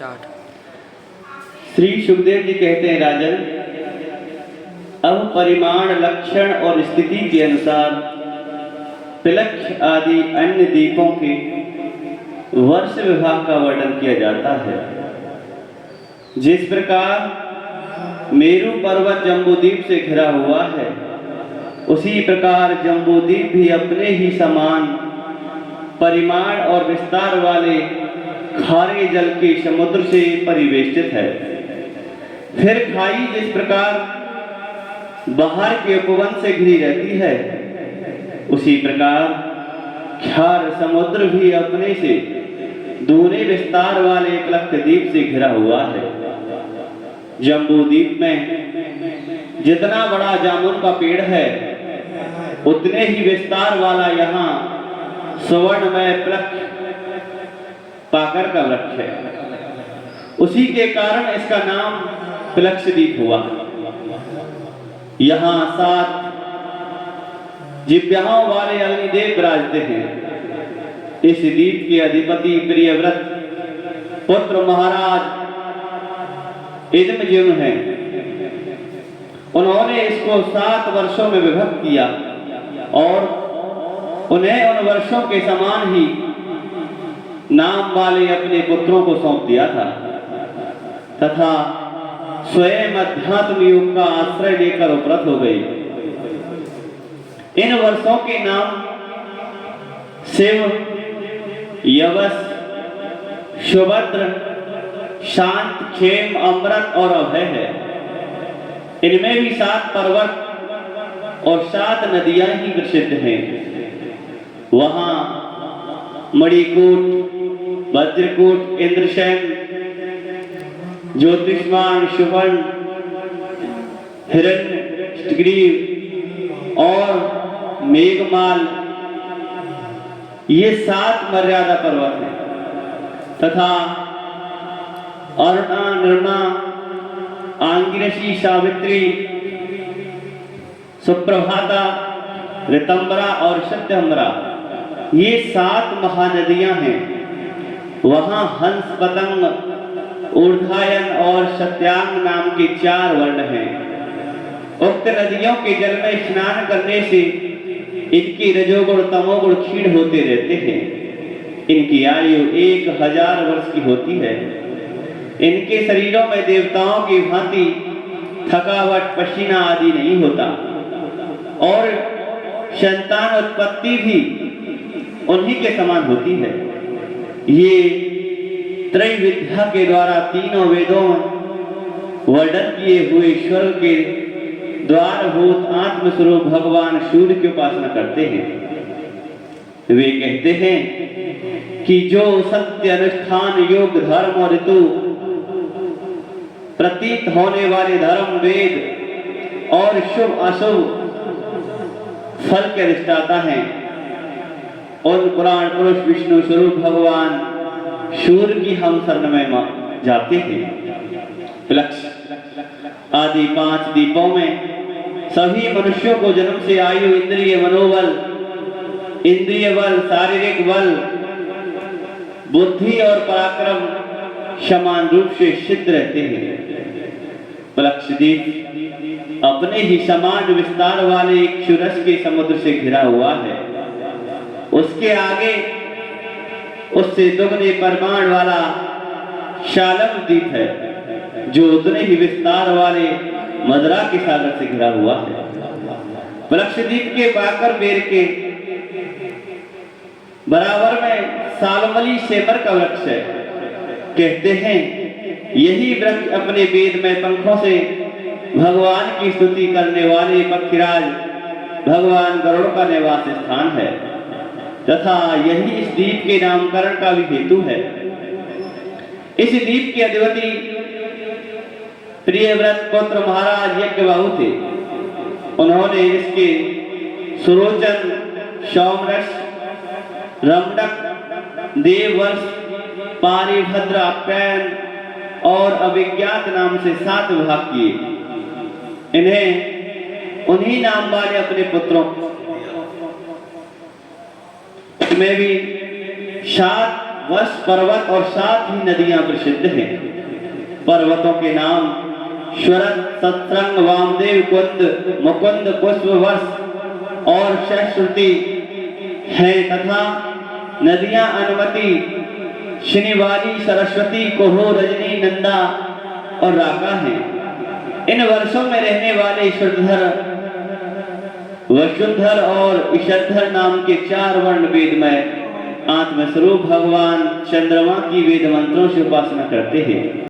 Start. Shri Sukhdev ji कहते हैं, राजन, अब परिमाण, लक्षण और स्थिति के अनुसार पिलक्ष आदि अन्य दीपों के वर्ष विभाग का वर्णन किया जाता है। जिस प्रकार मेरु पर्वत जम्बूद्वीप से घिरा हुआ है, उसी प्रकार जम्बूद्वीप भी अपने ही समान परिमाण और विस्तार वाले खारे जल के समुद्र से परिवेष्टित है। फिर खाई जिस प्रकार बाहर के उपवन से घिरी रहती है, उसी प्रकार खार समुद्र भी अपने से दूने विस्तार वाले एक लक्षद्वीप से घिरा हुआ है। जम्बूद्वीप में जितना बड़ा जामुन का पेड़ है, उतने ही विस्तार वाला यहाँ स्वर्णमय प्लक्ष पाकर का वृक्ष है। उसी के कारण इसका नाम पिलक्षद्वीप हुआ। यहाँ 7 जिह्वाओं वाले अग्निदेव विराजते हैं। इस द्वीप के अधिपति प्रियव्रत पुत्र महाराज इदमजिह्व हैं। उन्होंने इसको 7 वर्षों में विभक्त किया और उन्हें उन वर्षों के समान ही नाम वाले अपने पुत्रों को सौंप दिया था तथा स्वयं अध्यात्म योग का आश्रय लेकर उपरत हो गई। इन वर्षों के नाम शिव, यवस, सुभद्र, शांत, क्षेम, अमृत और अभय है। इनमें भी 7 पर्वत और 7 नदियां ही प्रसिद्ध हैं। वहां मणिकूट, वज्रकूट, इंद्रसेन, ज्योतिष्मान, सुवर्ण, हिरण्यग्रीव और मेघमाल, ये 7 मर्यादा पर्वत हैं तथा अरुणा, निर्णा, आंगिरसी, सावित्री, सुप्रभाता, ऋतंबरा और सत्यहमरा, ये 7 महानदियां हैं। वहां हंस, पतंग, ऊर्ध्वायन और सत्यांग नाम के 4 वर्ण हैं। उक्त नदियों के जल में स्नान करने से इनके रजोगुण तमोगुण क्षीण होते रहते हैं। इनकी आयु 1000 वर्ष की होती है। इनके शरीरों में देवताओं की भांति थकावट, पसीना आदि नहीं होता और संतान उत्पत्ति भी उन्हीं के समान होती है। ये त्रैविद्या के द्वारा तीनों वेदों वर्णन किए हुए स्वर्ग के द्वारभूत आत्मस्वरूप भगवान सूर्य की उपासना करते हैं। वे कहते हैं कि जो सत्य, अनुष्ठान, योग, धर्म और ऋतु प्रतीत होने वाले धर्म, वेद और शुभ अशुभ फल के अधिष्ठाता हैं, उन पुराण पुरुष विष्णु स्वरूप भगवान सूर्य की हम शरण में जाते हैं। पिलक्ष आदि 5 दीपों में सभी मनुष्यों को जन्म से आयु, इंद्रिय, मनोबल, इंद्रिय बल, शारीरिक बल, बुद्धि और पराक्रम समान रूप से सिद्ध रहते हैं। पिलक्षद्वीप अपने ही समान विस्तार वाले एक क्षुरस के समुद्र से घिरा हुआ है। उसके आगे उससे दुगने परिमाण वाला शालम द्वीप है, जो उतने ही विस्तार वाले मदरा के सागर से घिरा हुआ है। पिलक्षद्वीप के बाकर बेर के बराबर में सालमली सेमर का वृक्ष है। कहते हैं यही वृक्ष अपने वेद में पंखों से भगवान की स्तुति करने वाले पक्षीराज भगवान गरुड़ का निवास स्थान है तथा यही इस द्वीप के नामकरण का भी हेतु है। इस द्वीप के अधिपति प्रियव्रत पुत्र महाराज यज्ञबाहु थे। उन्होंने इसके सुरोचन, सौमरस, रमणक, देववर्ष, पारिभद्र, आप्यायन और अभिज्ञात नाम से 7 विभाग किए। इन्हें उन्हीं नाम वाले अपने पुत्रों में भी 7 वश पर्वत और 7 ही नदियां प्रसिद्ध हैं। पर्वतों के नाम श्वरत, सतरंग, वामदेव, कुंद, मुकुंद, पुष्पवर्ष और सहश्रुति है तथा नदियां अनुमति, शनिवारी, सरस्वती, कोहो, रजनी, नंदा और राका हैं। इन वर्षों में रहने वाले ईश्वरधर, वसुधर और ईशधर नाम के 4 वर्ण वेद में आत्मस्वरूप भगवान चंद्रमा की वेद मंत्रों से उपासना करते हैं।